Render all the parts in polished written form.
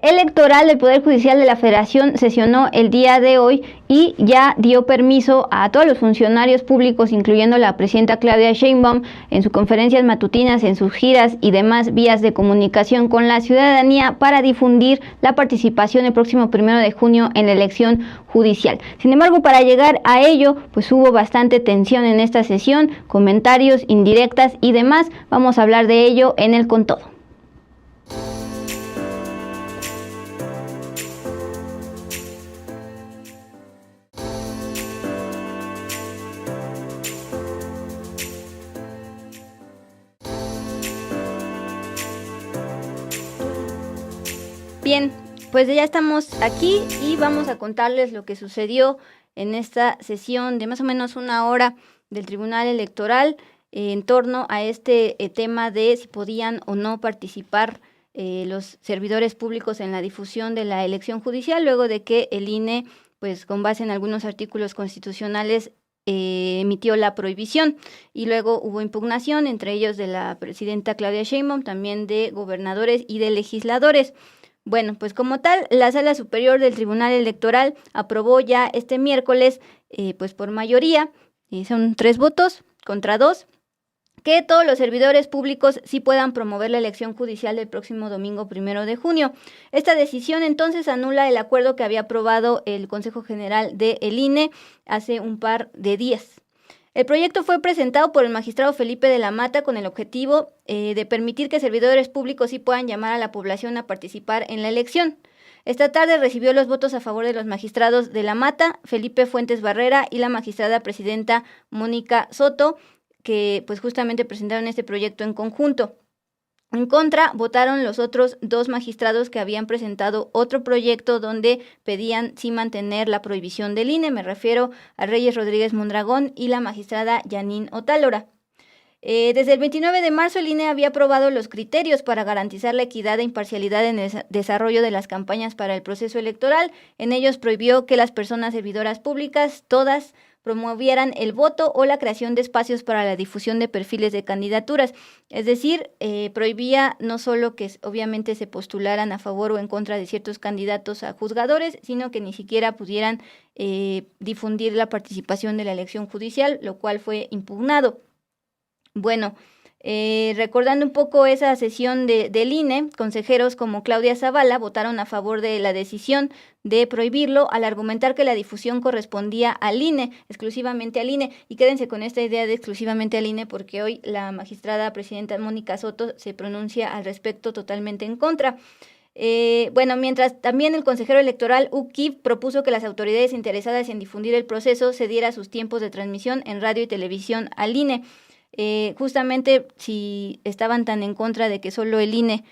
Electoral del Poder Judicial de la Federación sesionó el día de hoy y ya dio permiso a todos los funcionarios públicos, incluyendo la presidenta Claudia Sheinbaum, en sus conferencias matutinas, en sus giras y demás vías de comunicación con la ciudadanía para difundir la participación el próximo 1 de junio en la elección judicial. Sin embargo, para llegar a ello, pues hubo bastante tensión en esta sesión, comentarios, indirectas y demás. Vamos a hablar de ello en el Con Todo. Bien, pues ya estamos aquí y vamos a contarles lo que sucedió en esta sesión de más o menos una hora del Tribunal Electoral en torno a este tema de si podían o no participar los servidores públicos en la difusión de la elección judicial, luego de que el INE, pues con base en algunos artículos constitucionales, emitió la prohibición y luego hubo impugnación, entre ellos de la presidenta Claudia Sheinbaum, también de gobernadores y de legisladores. Bueno, pues como tal, la Sala Superior del Tribunal Electoral aprobó ya este miércoles, pues por mayoría, son 3 votos contra 2, que todos los servidores públicos sí puedan promover la elección judicial del próximo domingo 1 de junio. Esta decisión entonces anula el acuerdo que había aprobado el Consejo General del INE hace un par de días. El proyecto fue presentado por el magistrado Felipe de la Mata con el objetivo de permitir que servidores públicos sí puedan llamar a la población a participar en la elección. Esta tarde recibió los votos a favor de los magistrados de la Mata, Felipe Fuentes Barrera y la magistrada presidenta Mónica Soto, que pues justamente presentaron este proyecto en conjunto. En contra, votaron los otros 2 magistrados que habían presentado otro proyecto donde pedían sí mantener la prohibición del INE. Me refiero a Reyes Rodríguez Mondragón y la magistrada Yanín Otálora. Desde el 29 de marzo el INE había aprobado los criterios para garantizar la equidad e imparcialidad en el desarrollo de las campañas para el proceso electoral. En ellos prohibió que las personas servidoras públicas, todas, promovieran el voto o la creación de espacios para la difusión de perfiles de candidaturas. Es decir, prohibía no solo que obviamente se postularan a favor o en contra de ciertos candidatos a juzgadores, sino que ni siquiera pudieran difundir la participación de la elección judicial, lo cual fue impugnado. Bueno, recordando un poco esa sesión del INE, consejeros como Claudia Zavala votaron a favor de la decisión de prohibirlo al argumentar que la difusión correspondía al INE, exclusivamente al INE. Y quédense con esta idea de exclusivamente al INE porque hoy la magistrada presidenta Mónica Soto se pronuncia al respecto totalmente en contra. Bueno, mientras también el consejero electoral UKIP propuso que las autoridades interesadas en difundir el proceso cediera sus tiempos de transmisión en radio y televisión al INE. Justamente si estaban tan en contra de que solo el INE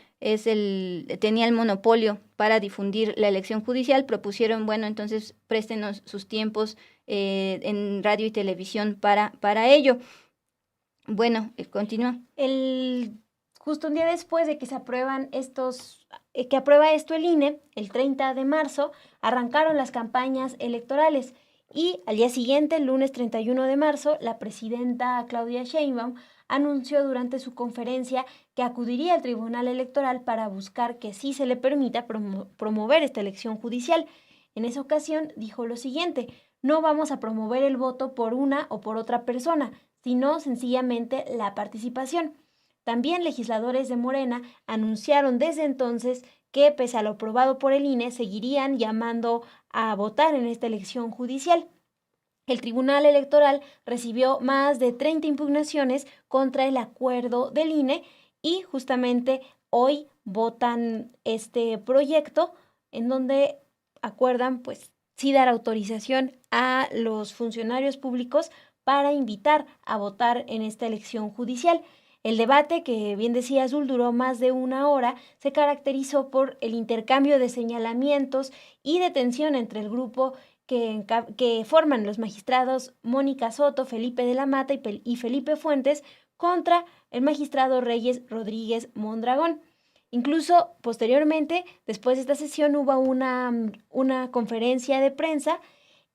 tenía el monopolio para difundir la elección judicial, propusieron, bueno, entonces préstenos sus tiempos en radio y televisión para ello. Bueno, continúa. Justo un día después de que se aprueban que aprueba esto el INE, el 30 de marzo, arrancaron las campañas electorales. Y al día siguiente, el lunes 31 de marzo, la presidenta Claudia Sheinbaum anunció durante su conferencia que acudiría al Tribunal Electoral para buscar que sí se le permita promover esta elección judicial. En esa ocasión dijo lo siguiente: no vamos a promover el voto por una o por otra persona, sino sencillamente la participación. También legisladores de Morena anunciaron desde entonces que, pese a lo aprobado por el INE, seguirían llamando a votar en esta elección judicial. El Tribunal Electoral recibió más de 30 impugnaciones contra el acuerdo del INE y justamente hoy votan este proyecto en donde acuerdan pues sí dar autorización a los funcionarios públicos para invitar a votar en esta elección judicial. El debate, que bien decía Azul, duró más de una hora, se caracterizó por el intercambio de señalamientos y de tensión entre el grupo que forman los magistrados Mónica Soto, Felipe de la Mata y Felipe Fuentes contra el magistrado Reyes Rodríguez Mondragón. Incluso posteriormente, después de esta sesión, hubo una conferencia de prensa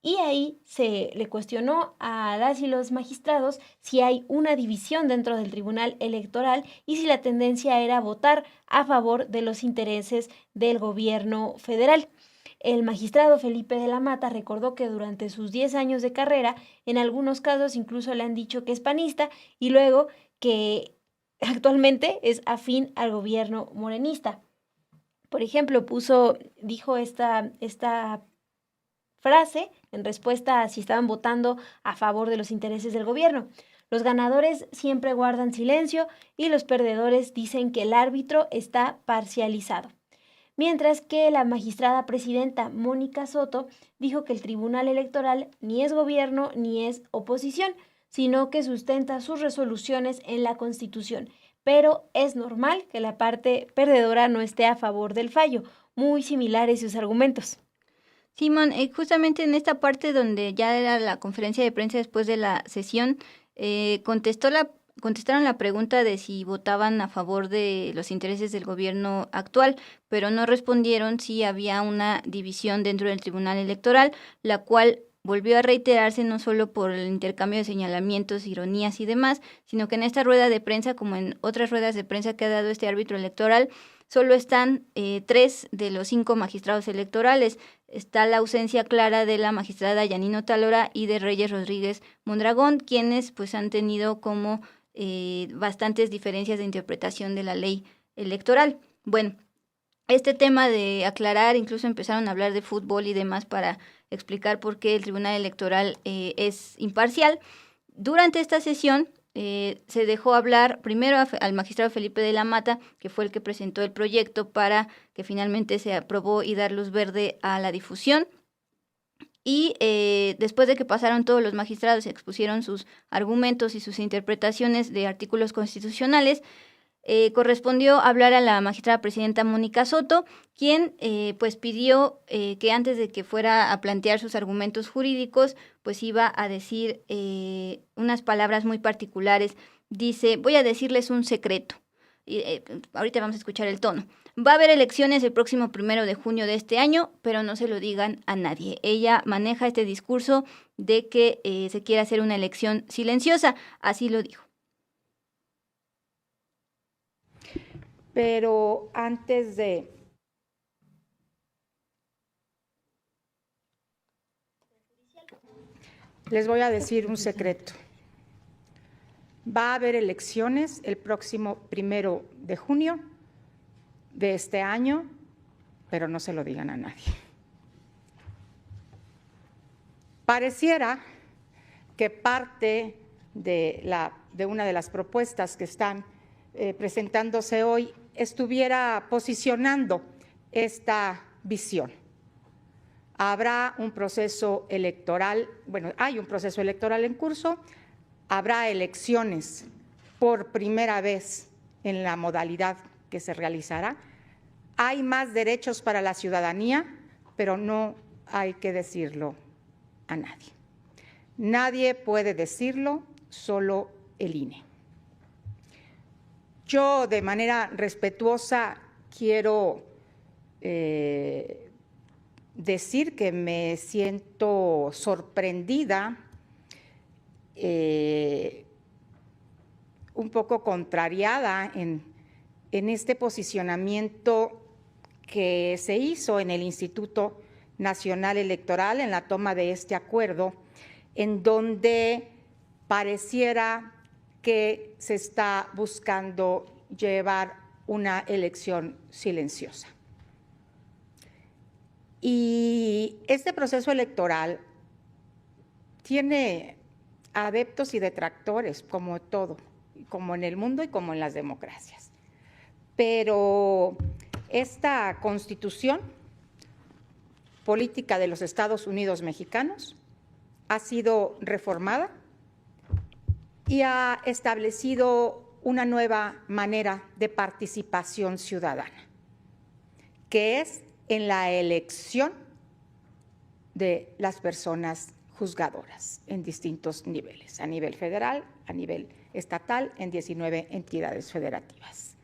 Y ahí se le cuestionó a las y los magistrados si hay una división dentro del Tribunal Electoral y si la tendencia era votar a favor de los intereses del gobierno federal. El magistrado Felipe de la Mata recordó que durante sus 10 años de carrera, en algunos casos incluso le han dicho que es panista y luego que actualmente es afín al gobierno morenista. Por ejemplo, dijo esta frase en respuesta a si estaban votando a favor de los intereses del gobierno. Los ganadores siempre guardan silencio y los perdedores dicen que el árbitro está parcializado. Mientras que la magistrada presidenta Mónica Soto dijo que el Tribunal Electoral ni es gobierno ni es oposición, sino que sustenta sus resoluciones en la Constitución. Pero es normal que la parte perdedora no esté a favor del fallo, muy similares sus argumentos. Simón, justamente en esta parte donde ya era la conferencia de prensa después de la sesión, contestaron la pregunta de si votaban a favor de los intereses del gobierno actual, pero no respondieron si había una división dentro del Tribunal Electoral, la cual volvió a reiterarse no solo por el intercambio de señalamientos, ironías y demás, sino que en esta rueda de prensa, como en otras ruedas de prensa que ha dado este árbitro electoral, solo están 3 de los 5 magistrados electorales. Está la ausencia clara de la magistrada Yanino Talora y de Reyes Rodríguez Mondragón, quienes pues han tenido como bastantes diferencias de interpretación de la ley electoral. Bueno, este tema de aclarar, incluso empezaron a hablar de fútbol y demás para explicar por qué el Tribunal Electoral es imparcial. Durante esta sesión se dejó hablar primero al magistrado Felipe de la Mata, que fue el que presentó el proyecto para que finalmente se aprobó y dar luz verde a la difusión. Y después de que pasaron todos los magistrados y expusieron sus argumentos y sus interpretaciones de artículos constitucionales, correspondió hablar a la magistrada presidenta Mónica Soto, quien pues pidió que antes de que fuera a plantear sus argumentos jurídicos, pues iba a decir unas palabras muy particulares. Dice, voy a decirles un secreto. Ahorita vamos a escuchar el tono. Va a haber elecciones el próximo 1 de junio de este año, pero no se lo digan a nadie. Ella maneja este discurso de que se quiere hacer una elección silenciosa, así lo dijo. Pero antes de les voy a decir un secreto. Va a haber elecciones el próximo 1 de junio de este año, pero no se lo digan a nadie. Pareciera que parte de una de las propuestas que están presentándose hoy estuviera posicionando esta visión. Habrá un proceso electoral, bueno, hay un proceso electoral en curso, habrá elecciones por primera vez en la modalidad que se realizará. Hay más derechos para la ciudadanía, pero no hay que decirlo a nadie. Nadie puede decirlo, solo el INE. Yo, de manera respetuosa, quiero decir que me siento sorprendida, un poco contrariada en este posicionamiento que se hizo en el Instituto Nacional Electoral en la toma de este acuerdo, en donde pareciera que se está buscando llevar una elección silenciosa. Y este proceso electoral tiene adeptos y detractores, como todo, como en el mundo y como en las democracias. Pero esta Constitución política de los Estados Unidos mexicanos ha sido reformada y ha establecido una nueva manera de participación ciudadana, que es en la elección de las personas juzgadoras en distintos niveles, a nivel federal, a nivel estatal, en 19 entidades federativas.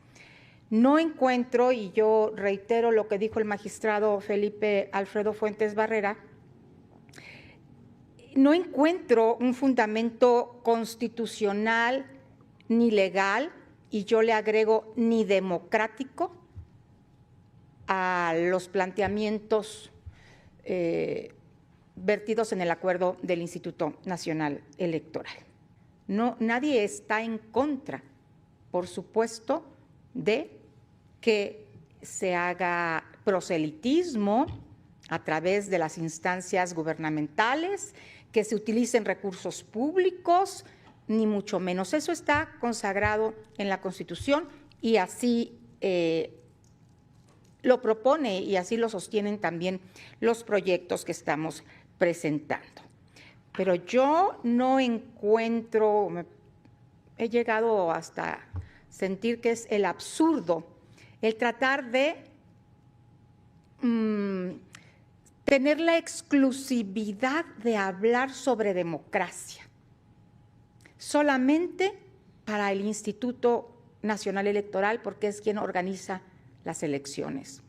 No encuentro, y yo reitero lo que dijo el magistrado Felipe Alfredo Fuentes Barrera, no encuentro un fundamento constitucional ni legal, y yo le agrego ni democrático, a los planteamientos vertidos en el acuerdo del Instituto Nacional Electoral. No, nadie está en contra, por supuesto, de que se haga proselitismo a través de las instancias gubernamentales, que se utilicen recursos públicos, ni mucho menos. Eso está consagrado en la Constitución y así lo propone y así lo sostienen también los proyectos que estamos presentando. Pero yo no encuentro, he llegado hasta sentir que es el absurdo el tratar de tener la exclusividad de hablar sobre democracia solamente para el Instituto Nacional Electoral, porque es quien organiza las elecciones,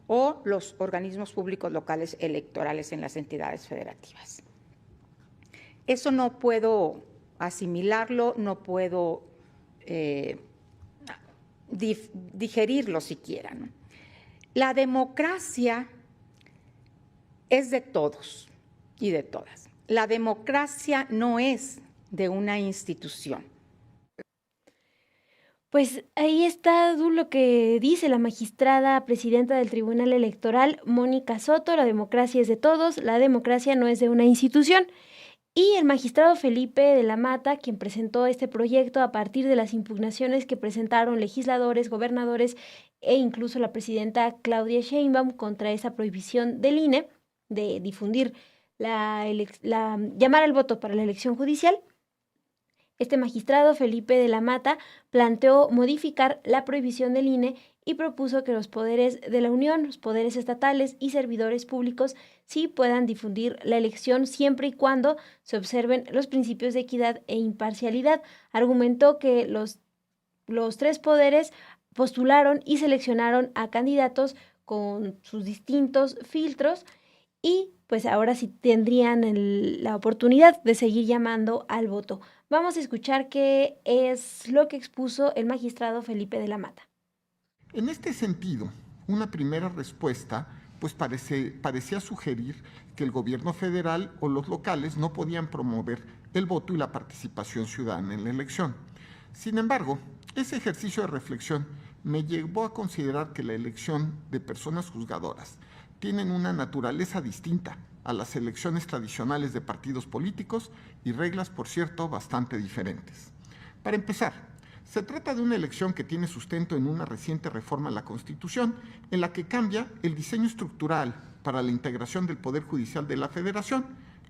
o los organismos públicos locales electorales en las entidades federativas. Eso no puedo asimilarlo, no puedo digerirlo siquiera, ¿no? La democracia es de todos y de todas. La democracia no es de una institución. Pues ahí está, Du, lo que dice la magistrada presidenta del Tribunal Electoral, Mónica Soto: la democracia es de todos, la democracia no es de una institución. Y el magistrado Felipe de la Mata, quien presentó este proyecto a partir de las impugnaciones que presentaron legisladores, gobernadores e incluso la presidenta Claudia Sheinbaum contra esa prohibición del INE de difundir llamar al voto para la elección judicial. Este magistrado Felipe de la Mata planteó modificar la prohibición del INE y propuso que los poderes de la Unión, los poderes estatales y servidores públicos sí puedan difundir la elección siempre y cuando se observen los principios de equidad e imparcialidad. Argumentó que los tres poderes postularon y seleccionaron a candidatos con sus distintos filtros y pues ahora sí tendrían la oportunidad de seguir llamando al voto. Vamos a escuchar qué es lo que expuso el magistrado Felipe de la Mata. En este sentido, una primera respuesta pues parecía sugerir que el gobierno federal o los locales no podían promover el voto y la participación ciudadana en la elección. Sin embargo, ese ejercicio de reflexión me llevó a considerar que la elección de personas juzgadoras tienen una naturaleza distinta a las elecciones tradicionales de partidos políticos y reglas, por cierto, bastante diferentes. Para empezar, se trata de una elección que tiene sustento en una reciente reforma a la Constitución, en la que cambia el diseño estructural para la integración del Poder Judicial de la Federación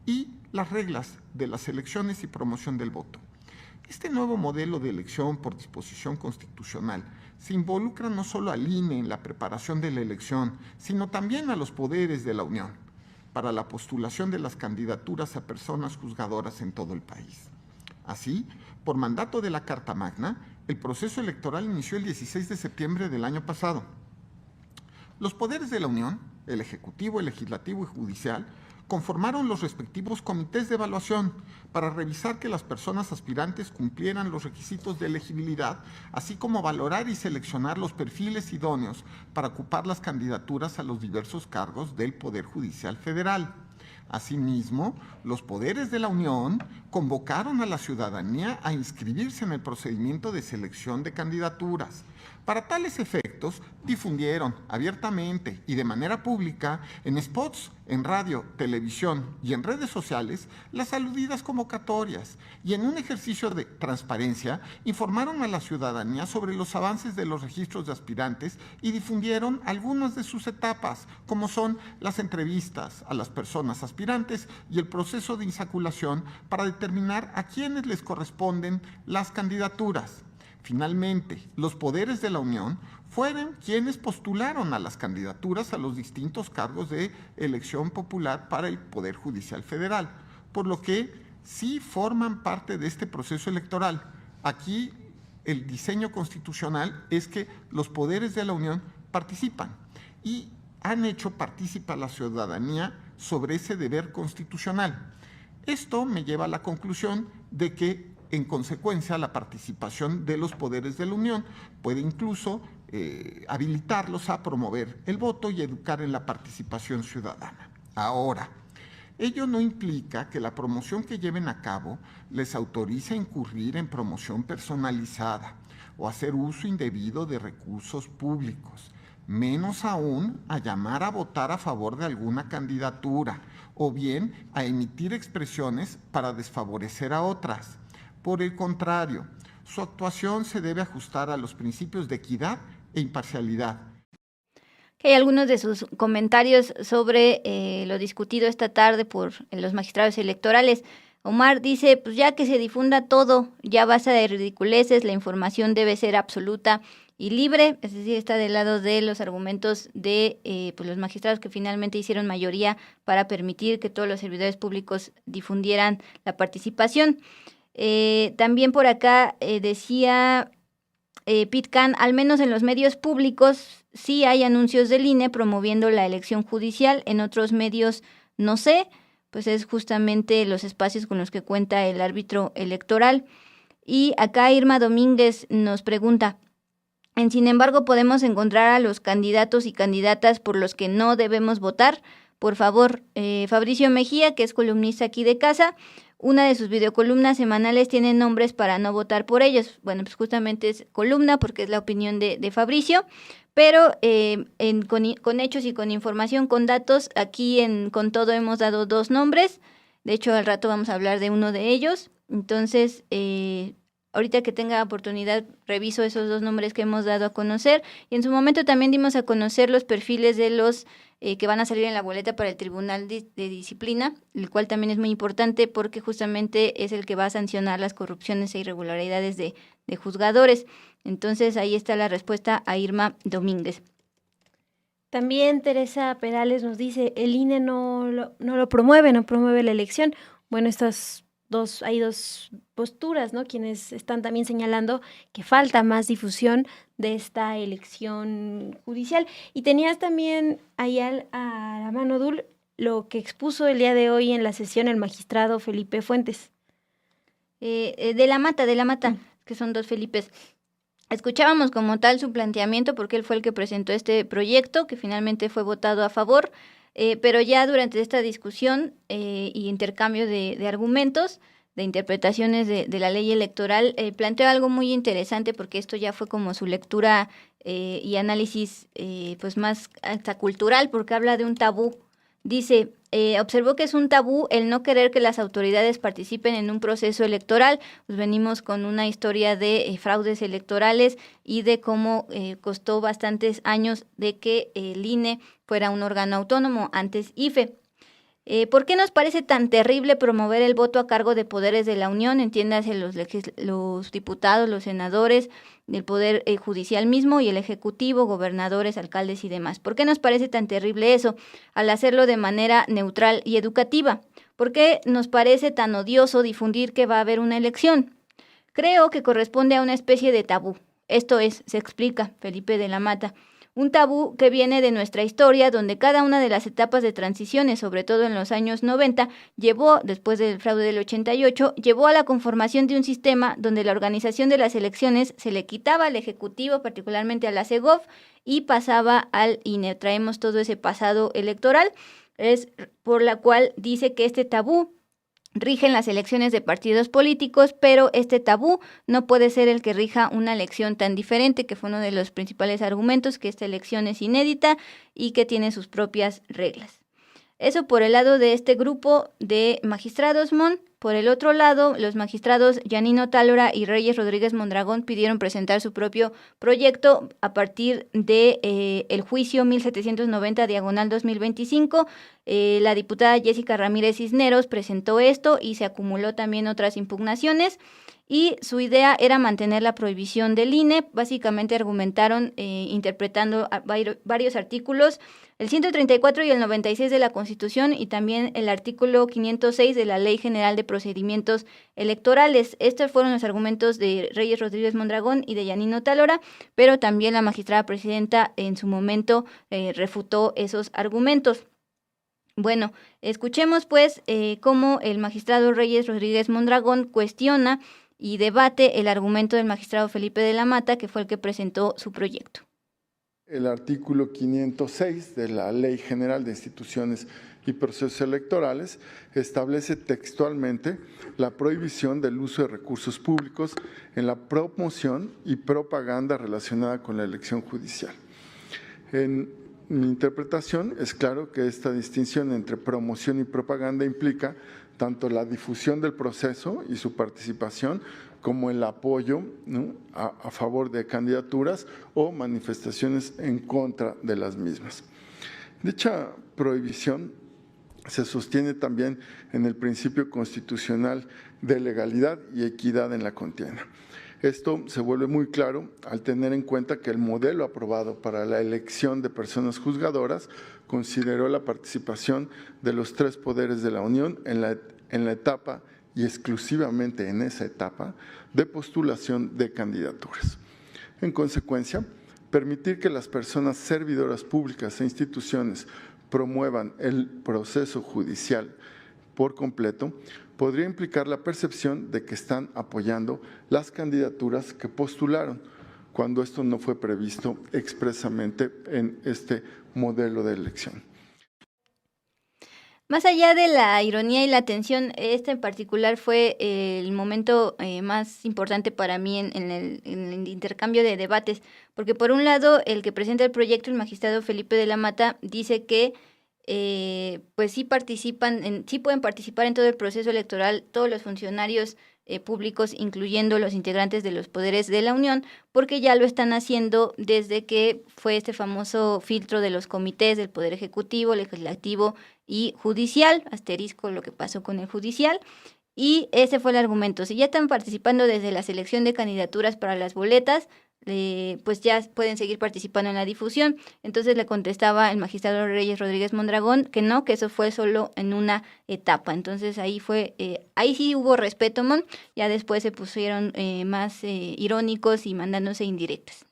y las reglas de las elecciones y promoción del voto. Este nuevo modelo de elección por disposición constitucional se involucra no solo al INE en la preparación de la elección, sino también a los poderes de la Unión para la postulación de las candidaturas a personas juzgadoras en todo el país. Así, por mandato de la Carta Magna, el proceso electoral inició el 16 de septiembre del año pasado. Los poderes de la Unión, el Ejecutivo, el Legislativo y Judicial, conformaron los respectivos comités de evaluación para revisar que las personas aspirantes cumplieran los requisitos de elegibilidad, así como valorar y seleccionar los perfiles idóneos para ocupar las candidaturas a los diversos cargos del Poder Judicial Federal. Asimismo, los poderes de la Unión convocaron a la ciudadanía a inscribirse en el procedimiento de selección de candidaturas. Para tales efectos, difundieron abiertamente y de manera pública en spots, en radio, televisión y en redes sociales las aludidas convocatorias y en un ejercicio de transparencia informaron a la ciudadanía sobre los avances de los registros de aspirantes y difundieron algunas de sus etapas, como son las entrevistas a las personas aspirantes y el proceso de insaculación para determinar a quiénes les corresponden las candidaturas. Finalmente, los poderes de la Unión fueron quienes postularon a las candidaturas a los distintos cargos de elección popular para el Poder Judicial Federal, por lo que sí forman parte de este proceso electoral. Aquí el diseño constitucional es que los poderes de la Unión participan y han hecho partícipe a la ciudadanía sobre ese deber constitucional. Esto me lleva a la conclusión de que, en consecuencia, la participación de los poderes de la Unión puede incluso habilitarlos a promover el voto y educar en la participación ciudadana. Ahora, ello no implica que la promoción que lleven a cabo les autorice a incurrir en promoción personalizada o hacer uso indebido de recursos públicos, menos aún a llamar a votar a favor de alguna candidatura o bien a emitir expresiones para desfavorecer a otras. Por el contrario, su actuación se debe ajustar a los principios de equidad e imparcialidad. Que hay algunos de sus comentarios sobre lo discutido esta tarde por los magistrados electorales. Omar dice, pues ya que se difunda todo, ya basta de ridiculeces, la información debe ser absoluta y libre, es decir, está del lado de los argumentos de pues los magistrados que finalmente hicieron mayoría para permitir que todos los servidores públicos difundieran la participación. También por acá decía Pitcan, al menos en los medios públicos sí hay anuncios del INE promoviendo la elección judicial, en otros medios no sé, pues es justamente los espacios con los que cuenta el árbitro electoral. Y acá Irma Domínguez nos pregunta, sin embargo, podemos encontrar a los candidatos y candidatas por los que no debemos votar. Por favor, Fabricio Mejía, que es columnista aquí de casa, una de sus videocolumnas semanales tiene nombres para no votar por ellos. Bueno, pues justamente es columna porque es la opinión de Fabricio, pero con hechos y con información, con datos, aquí Con Todo hemos dado 2 nombres. De hecho, al rato vamos a hablar de uno de ellos. Entonces, ahorita que tenga oportunidad, reviso esos 2 nombres que hemos dado a conocer. Y en su momento también dimos a conocer los perfiles de los que van a salir en la boleta para el Tribunal de Disciplina, el cual también es muy importante porque justamente es el que va a sancionar las corrupciones e irregularidades de juzgadores. Entonces, ahí está la respuesta a Irma Domínguez. También Teresa Perales nos dice, el INE no lo promueve, no promueve la elección. Bueno, hay 2 posturas, ¿no? Quienes están también señalando que falta más difusión de esta elección judicial. Y tenías también ahí a la mano, Dul, lo que expuso el día de hoy en la sesión el magistrado Felipe Fuentes. De la Mata, que son 2 Felipes. Escuchábamos como tal su planteamiento porque él fue el que presentó este proyecto que finalmente fue votado a favor, pero ya durante esta discusión y intercambio de argumentos, de interpretaciones de la ley electoral, planteó algo muy interesante porque esto ya fue como su lectura y análisis pues más hasta cultural, porque habla de un tabú. Dice, observó que es un tabú el no querer que las autoridades participen en un proceso electoral. Pues venimos con una historia de fraudes electorales y de cómo costó bastantes años de que el INE fuera un órgano autónomo, antes IFE. ¿Por qué nos parece tan terrible promover el voto a cargo de poderes de la Unión? Entiéndase los diputados, los senadores, del Poder Judicial mismo y el Ejecutivo, gobernadores, alcaldes y demás. ¿Por qué nos parece tan terrible eso al hacerlo de manera neutral y educativa? ¿Por qué nos parece tan odioso difundir que va a haber una elección? Creo que corresponde a una especie de tabú. Esto es, se explica Felipe de la Mata, un tabú que viene de nuestra historia, donde cada una de las etapas de transiciones, sobre todo en los años 90, llevó, después del fraude del 88, llevó a la conformación de un sistema donde la organización de las elecciones se le quitaba al Ejecutivo, particularmente a la CEGOV, y pasaba al INE. Traemos todo ese pasado electoral, es por la cual dice que este tabú rigen las elecciones de partidos políticos, pero este tabú no puede ser el que rija una elección tan diferente, que fue uno de los principales argumentos, que esta elección es inédita y que tiene sus propias reglas. Eso por el lado de este grupo de magistrados, Mon. Por el otro lado, los magistrados Yanino Tálora y Reyes Rodríguez Mondragón pidieron presentar su propio proyecto a partir de el juicio 1790/2025. La diputada Jessica Ramírez Cisneros presentó esto y se acumuló también otras impugnaciones. Y su idea era mantener la prohibición del INE. Básicamente argumentaron, interpretando varios artículos, el 134 y el 96 de la Constitución y también el artículo 506 de la Ley General de Procedimientos Electorales. Estos fueron los argumentos de Reyes Rodríguez Mondragón y de Yanino Tálora, pero también la magistrada presidenta en su momento refutó esos argumentos. Bueno, escuchemos pues cómo el magistrado Reyes Rodríguez Mondragón cuestiona y debate el argumento del magistrado Felipe de la Mata, que fue el que presentó su proyecto. El artículo 506 de la Ley General de Instituciones y Procesos Electorales establece textualmente la prohibición del uso de recursos públicos en la promoción y propaganda relacionada con la elección judicial. En mi interpretación es claro que esta distinción entre promoción y propaganda implica tanto la difusión del proceso y su participación como el apoyo, ¿no?, a favor de candidaturas o manifestaciones en contra de las mismas. Dicha prohibición se sostiene también en el principio constitucional de legalidad y equidad en la contienda. Esto se vuelve muy claro al tener en cuenta que el modelo aprobado para la elección de personas juzgadoras consideró la participación de los tres poderes de la Unión en la etapa y exclusivamente en esa etapa de postulación de candidaturas. En consecuencia, permitir que las personas servidoras públicas e instituciones promuevan el proceso judicial por completo podría implicar la percepción de que están apoyando las candidaturas que postularon, cuando esto no fue previsto expresamente en este modelo de elección. Más allá de la ironía y la tensión, este en particular fue el momento más importante para mí en el intercambio de debates, porque por un lado el que presenta el proyecto, el magistrado Felipe de la Mata, dice que pues sí sí pueden participar en todo el proceso electoral todos los funcionarios públicos, incluyendo los integrantes de los poderes de la Unión, porque ya lo están haciendo desde que fue este famoso filtro de los comités del Poder Ejecutivo, Legislativo y Judicial, asterisco lo que pasó con el Judicial, y ese fue el argumento. Si ya están participando desde la selección de candidaturas para las boletas, pues ya pueden seguir participando en la difusión. Entonces le contestaba el magistrado Reyes Rodríguez Mondragón que no, que eso fue solo en una etapa. Entonces ahí sí hubo respeto, ya después se pusieron más irónicos y mandándose indirectas.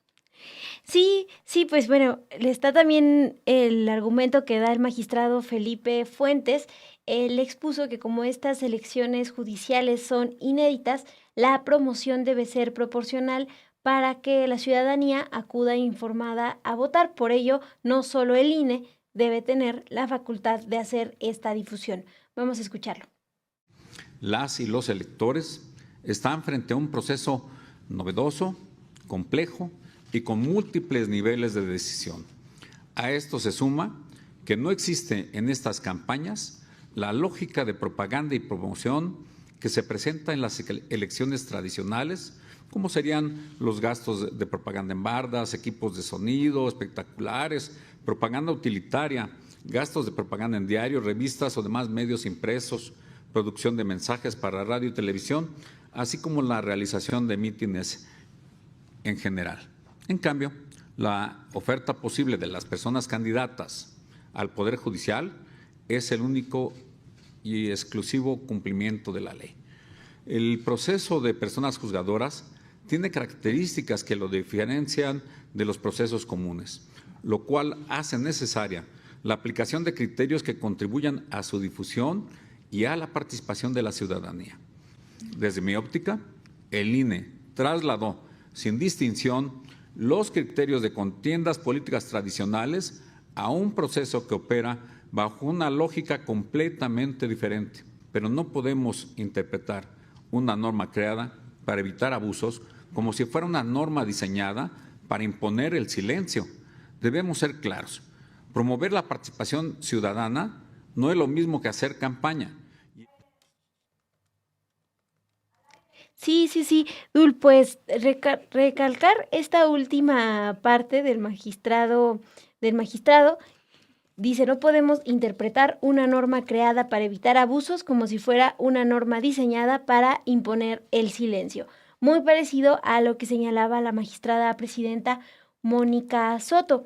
Sí, pues bueno, le está también el argumento que da el magistrado Felipe Fuentes. Él expuso que como estas elecciones judiciales son inéditas, la promoción debe ser proporcional para que la ciudadanía acuda informada a votar. Por ello, no solo el INE debe tener la facultad de hacer esta difusión. Vamos a escucharlo. Las y los electores están frente a un proceso novedoso, complejo y con múltiples niveles de decisión. A esto se suma que no existe en estas campañas la lógica de propaganda y promoción que se presenta en las elecciones tradicionales, como serían los gastos de propaganda en bardas, equipos de sonido, espectaculares, propaganda utilitaria, gastos de propaganda en diarios, revistas o demás medios impresos, producción de mensajes para radio y televisión, así como la realización de mítines en general. En cambio, la oferta posible de las personas candidatas al Poder Judicial es el único y exclusivo cumplimiento de la ley. El proceso de personas juzgadoras tiene características que lo diferencian de los procesos comunes, lo cual hace necesaria la aplicación de criterios que contribuyan a su difusión y a la participación de la ciudadanía. Desde mi óptica, el INE trasladó sin distinción los criterios de contiendas políticas tradicionales a un proceso que opera bajo una lógica completamente diferente, pero no podemos interpretar una norma creada para evitar abusos como si fuera una norma diseñada para imponer el silencio. Debemos ser claros. Promover la participación ciudadana no es lo mismo que hacer campaña. Sí. Dul, pues recalcar esta última parte del magistrado, dice, no podemos interpretar una norma creada para evitar abusos como si fuera una norma diseñada para imponer el silencio. Muy parecido a lo que señalaba la magistrada presidenta Mónica Soto,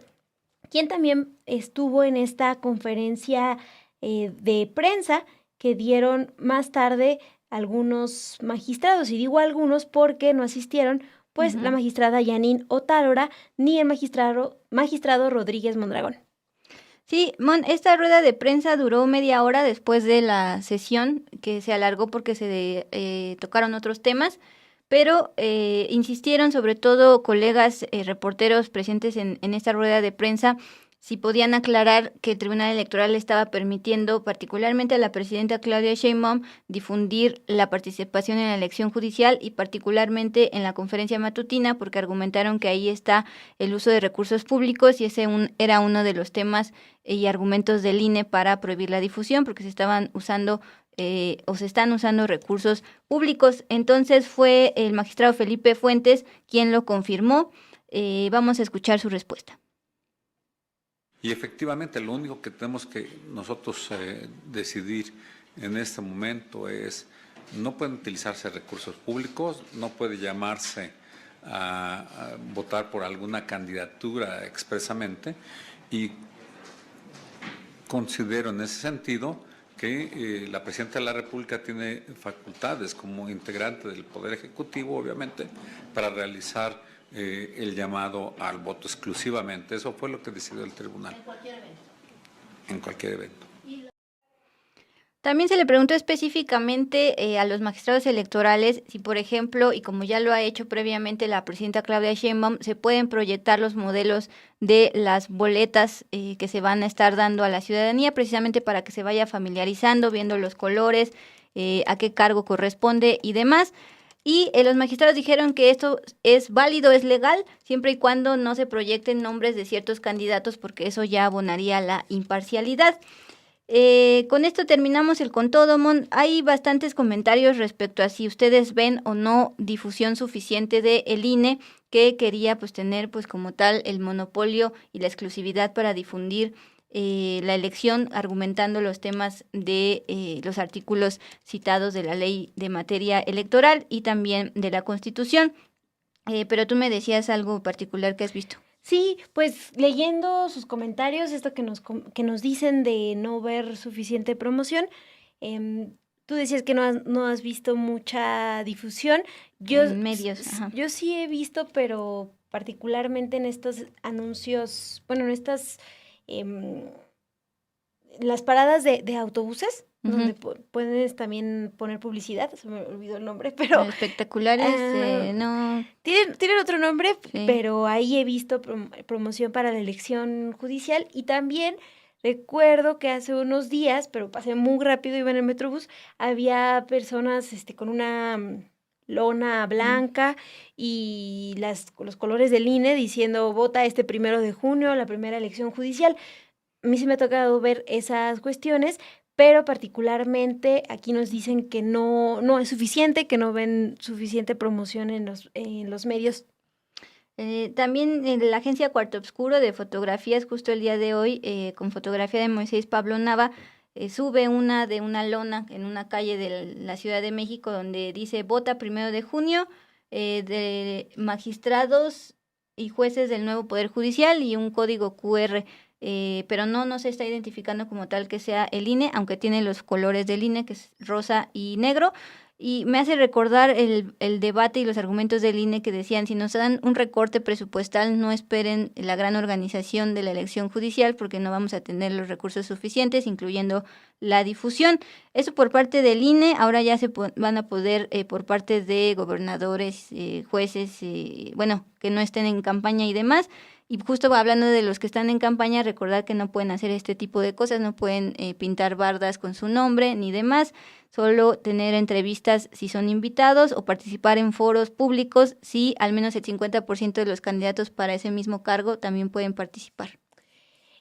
quien también estuvo en esta conferencia de prensa que dieron más tarde algunos magistrados, y digo algunos porque no asistieron pues la magistrada Yanin Otálora ni el magistrado Rodríguez Mondragón. Sí, Mon, esta rueda de prensa duró media hora después de la sesión, que se alargó porque se tocaron otros temas, pero insistieron sobre todo colegas reporteros presentes en esta rueda de prensa si podían aclarar que el Tribunal Electoral estaba permitiendo, particularmente a la presidenta Claudia Sheinbaum, difundir la participación en la elección judicial y particularmente en la conferencia matutina, porque argumentaron que ahí está el uso de recursos públicos y ese era uno de los temas y argumentos del INE para prohibir la difusión, porque se estaban usando o se están usando recursos públicos. Entonces fue el magistrado Felipe Fuentes quien lo confirmó. Vamos a escuchar su respuesta. Y efectivamente lo único que tenemos que nosotros decidir en este momento es, no pueden utilizarse recursos públicos, no puede llamarse a votar por alguna candidatura expresamente, y considero en ese sentido que la Presidenta de la República tiene facultades como integrante del Poder Ejecutivo, obviamente, para realizar el llamado al voto exclusivamente. Eso fue lo que decidió el tribunal. ¿En cualquier evento? En cualquier evento. También se le preguntó específicamente a los magistrados electorales si, por ejemplo, y como ya lo ha hecho previamente la presidenta Claudia Sheinbaum, se pueden proyectar los modelos de las boletas que se van a estar dando a la ciudadanía, precisamente para que se vaya familiarizando, viendo los colores, a qué cargo corresponde y demás. Y los magistrados dijeron que esto es válido, es legal, siempre y cuando no se proyecten nombres de ciertos candidatos, porque eso ya abonaría la imparcialidad. Con esto terminamos el Con Todo, Mon. Hay bastantes comentarios respecto a si ustedes ven o no difusión suficiente de el INE, que quería pues tener pues como tal el monopolio y la exclusividad para difundir la elección, argumentando los temas de los artículos citados de la ley de materia electoral y también de la Constitución. Pero tú me decías algo particular que has visto. Sí, pues leyendo sus comentarios, esto que nos dicen de no ver suficiente promoción, tú decías que no has visto mucha difusión. En medios. Yo sí he visto, pero particularmente en estos anuncios, bueno, en estas las paradas de autobuses, donde puedes también poner publicidad, se me olvidó el nombre, pero... Espectaculares, no... Tienen otro nombre, sí. Pero ahí he visto promoción para la elección judicial, y también recuerdo que hace unos días, pero pasé muy rápido, iba en el Metrobús, había personas con una lona blanca y los colores del INE diciendo vota este 1 de junio, la primera elección judicial. A mí sí me ha tocado ver esas cuestiones, pero particularmente aquí nos dicen que no es suficiente, que no ven suficiente promoción en los medios. También en la agencia Cuarto Obscuro de fotografías, justo el día de hoy, con fotografía de Moisés Pablo Nava, sube una de una lona en una calle de la Ciudad de México donde dice vota 1 de junio, de magistrados y jueces del nuevo Poder Judicial, y un código QR. Pero no se está identificando como tal que sea el INE, aunque tiene los colores del INE, que es rosa y negro. Y me hace recordar el debate y los argumentos del INE que decían, si nos dan un recorte presupuestal, no esperen la gran organización de la elección judicial, porque no vamos a tener los recursos suficientes, incluyendo la difusión. Eso por parte del INE. Ahora ya se van a poder, por parte de gobernadores, jueces, bueno, que no estén en campaña y demás. Y justo hablando de los que están en campaña, recordar que no pueden hacer este tipo de cosas, no pueden pintar bardas con su nombre ni demás, solo tener entrevistas si son invitados o participar en foros públicos si al menos el 50% de los candidatos para ese mismo cargo también pueden participar.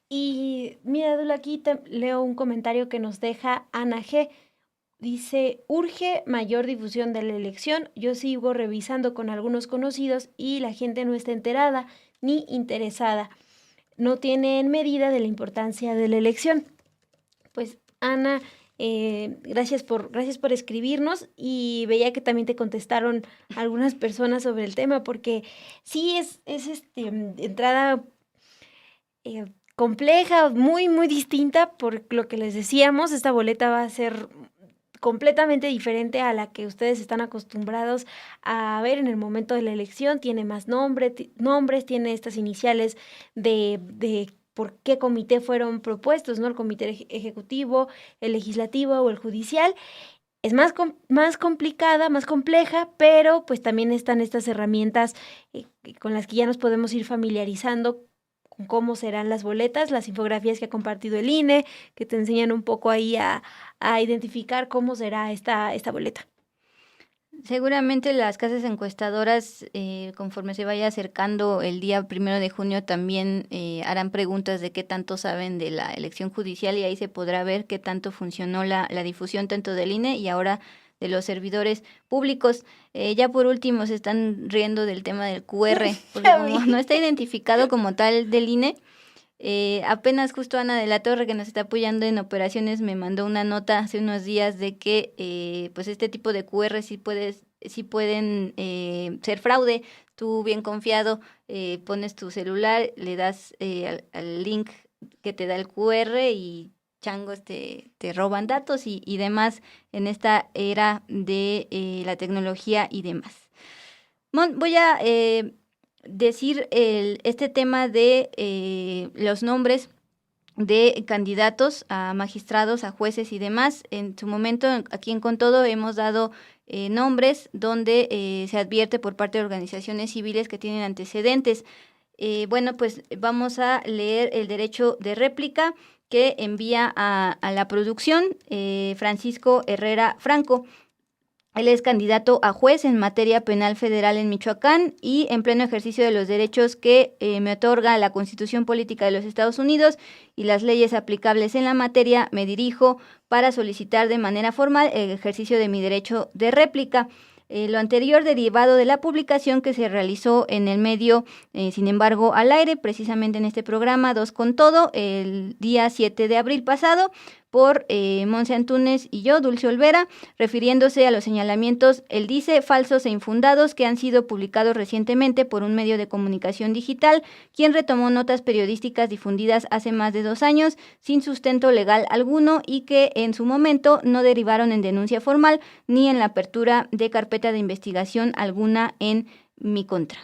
Y mira, Dula, aquí leo un comentario que nos deja Ana G. Dice, urge mayor difusión de la elección. Yo sigo revisando con algunos conocidos y la gente no está enterada ni interesada. No tienen medida de la importancia de la elección. Pues, Ana, gracias por escribirnos, y veía que también te contestaron algunas personas sobre el tema, porque sí es entrada compleja, muy, muy distinta. Por lo que les decíamos, esta boleta va a ser completamente diferente a la que ustedes están acostumbrados a ver en el momento de la elección. Tiene más nombres, tiene estas iniciales de por qué comité fueron propuestos, ¿no? El comité ejecutivo, el legislativo o el judicial. Es más complicada, más compleja, pero pues también están estas herramientas con las que ya nos podemos ir familiarizando con cómo serán las boletas, las infografías que ha compartido el INE, que te enseñan un poco ahí a identificar cómo será esta boleta. Seguramente las casas encuestadoras, conforme se vaya acercando el día 1 de junio, también harán preguntas de qué tanto saben de la elección judicial, y ahí se podrá ver qué tanto funcionó la difusión tanto del INE y ahora de los servidores públicos. Ya por último se están riendo del tema del QR, porque como no está identificado como tal del INE, apenas justo Ana de la Torre, que nos está apoyando en operaciones, me mandó una nota hace unos días de que pues este tipo de QR sí pueden ser fraude. Tú bien confiado pones tu celular, le das al link que te da el QR y changos te roban datos y demás en esta era de la tecnología y demás. Voy a decir este tema de los nombres de candidatos a magistrados, a jueces y demás. En su momento, aquí en Con Todo, hemos dado nombres donde se advierte por parte de organizaciones civiles que tienen antecedentes. Bueno, pues vamos a leer el derecho de réplica que envía a la producción Francisco Herrera Franco. Él es candidato a juez en materia penal federal en Michoacán y en pleno ejercicio de los derechos que me otorga la Constitución Política de los Estados Unidos y las leyes aplicables en la materia, me dirijo para solicitar de manera formal el ejercicio de mi derecho de réplica. Lo anterior derivado de la publicación que se realizó en el medio, sin embargo, al aire, precisamente en este programa 2 con Todo, el día 7 de abril pasado, por Monse Antúnez y yo, Dulce Olvera, refiriéndose a los señalamientos, él dice, falsos e infundados que han sido publicados recientemente por un medio de comunicación digital, quien retomó notas periodísticas difundidas hace más de 2 años sin sustento legal alguno y que en su momento no derivaron en denuncia formal ni en la apertura de carpeta de investigación alguna en mi contra.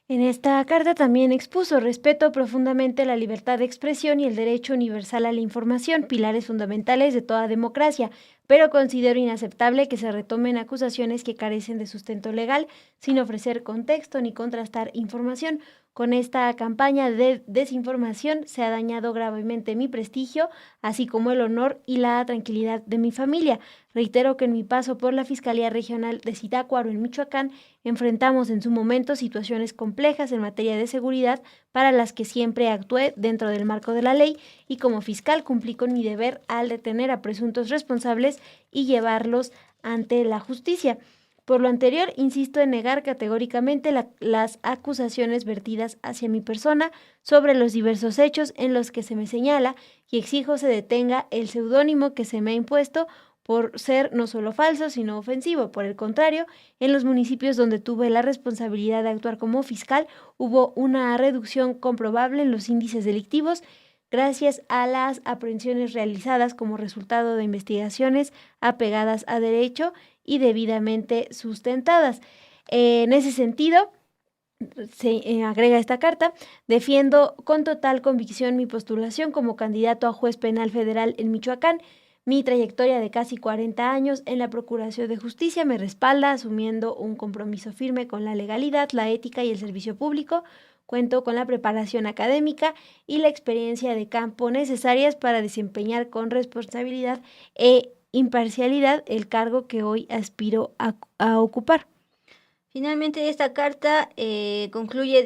En esta carta también expuso: respeto profundamente la libertad de expresión y el derecho universal a la información, pilares fundamentales de toda democracia, pero considero inaceptable que se retomen acusaciones que carecen de sustento legal sin ofrecer contexto ni contrastar información. Con esta campaña de desinformación se ha dañado gravemente mi prestigio, así como el honor y la tranquilidad de mi familia. Reitero que en mi paso por la Fiscalía Regional de Zitácuaro, en Michoacán, enfrentamos en su momento situaciones complejas en materia de seguridad para las que siempre actué dentro del marco de la ley y como fiscal cumplí con mi deber al detener a presuntos responsables y llevarlos ante la justicia. Por lo anterior, insisto en negar categóricamente las acusaciones vertidas hacia mi persona sobre los diversos hechos en los que se me señala y exijo se detenga el seudónimo que se me ha impuesto por ser no solo falso, sino ofensivo. Por el contrario, en los municipios donde tuve la responsabilidad de actuar como fiscal, hubo una reducción comprobable en los índices delictivos gracias a las aprehensiones realizadas como resultado de investigaciones apegadas a derecho y debidamente sustentadas. En ese sentido, se agrega esta carta: defiendo con total convicción mi postulación como candidato a juez penal federal en Michoacán. Mi trayectoria de casi 40 años en la Procuración de Justicia me respalda, asumiendo un compromiso firme con la legalidad, la ética y el servicio público. Cuento con la preparación académica y la experiencia de campo necesarias para desempeñar con responsabilidad e imparcialidad el cargo que hoy aspiro a ocupar. Finalmente, esta carta concluye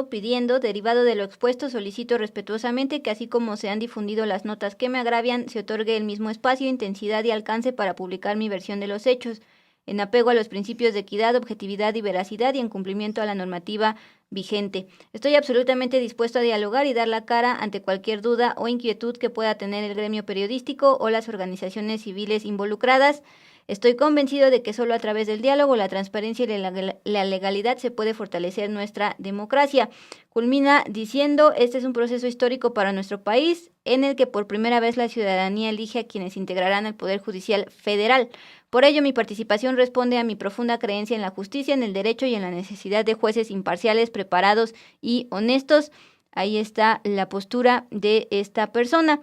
pidiendo, derivado de lo expuesto, solicito respetuosamente que así como se han difundido las notas que me agravian, se otorgue el mismo espacio, intensidad y alcance para publicar mi versión de los hechos, en apego a los principios de equidad, objetividad y veracidad y en cumplimiento a la normativa vigente. Estoy absolutamente dispuesto a dialogar y dar la cara ante cualquier duda o inquietud que pueda tener el gremio periodístico o las organizaciones civiles involucradas. Estoy convencido de que solo a través del diálogo, la transparencia y la legalidad se puede fortalecer nuestra democracia. Culmina diciendo: este es un proceso histórico para nuestro país, en el que por primera vez la ciudadanía elige a quienes integrarán el Poder Judicial Federal. Por ello, mi participación responde a mi profunda creencia en la justicia, en el derecho y en la necesidad de jueces imparciales, preparados y honestos. ahí está la postura de esta persona.